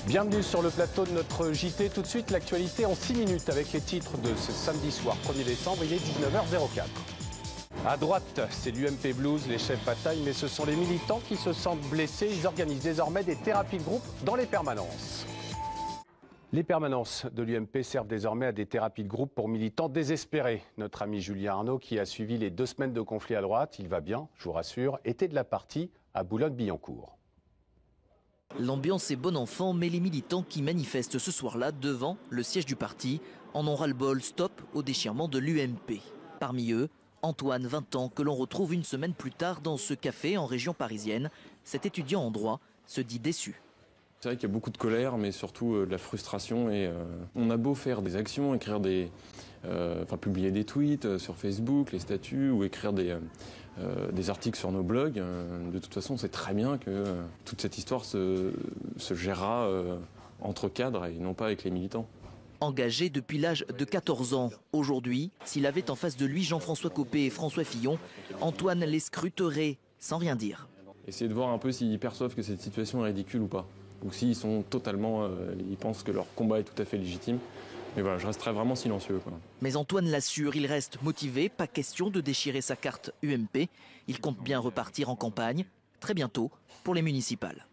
Bienvenue sur le plateau de notre JT. Tout de suite, l'actualité en 6 minutes avec les titres de ce samedi soir 1er décembre, il est 19h04. À droite, c'est l'UMP Blues, les chefs bataille, mais ce sont les militants qui se sentent blessés. Ils organisent désormais des thérapies de groupe dans les permanences. Les permanences de l'UMP servent désormais à des thérapies de groupe pour militants désespérés. Notre ami Julien Arnaud, qui a suivi les 2 semaines de conflit à droite, il va bien, je vous rassure, était de la partie à Boulogne-Billancourt. L'ambiance est bon enfant, mais les militants qui manifestent ce soir-là devant le siège du parti en ont ras-le-bol. Stop au déchirement de l'UMP. Parmi eux, Antoine, 20 ans, que l'on retrouve une semaine plus tard dans ce café en région parisienne. Cet étudiant en droit se dit déçu. C'est vrai qu'il y a beaucoup de colère, mais surtout de la frustration. Et on a beau faire des actions, écrire publier des tweets sur Facebook, les statuts, ou écrire des articles sur nos blogs. De toute façon, on sait très bien que toute cette histoire se gérera entre cadres et non pas avec les militants. Engagé depuis l'âge de 14 ans, aujourd'hui, s'il avait en face de lui Jean-François Copé et François Fillon, Antoine les scruterait sans rien dire. Essayez de voir un peu s'ils perçoivent que cette situation est ridicule ou pas. Ou s'ils sont totalement, ils pensent que leur combat est tout à fait légitime. Mais voilà, je resterai vraiment silencieux, quoi. Mais Antoine l'assure, il reste motivé, pas question de déchirer sa carte UMP. Il compte bien repartir en campagne, très bientôt, pour les municipales.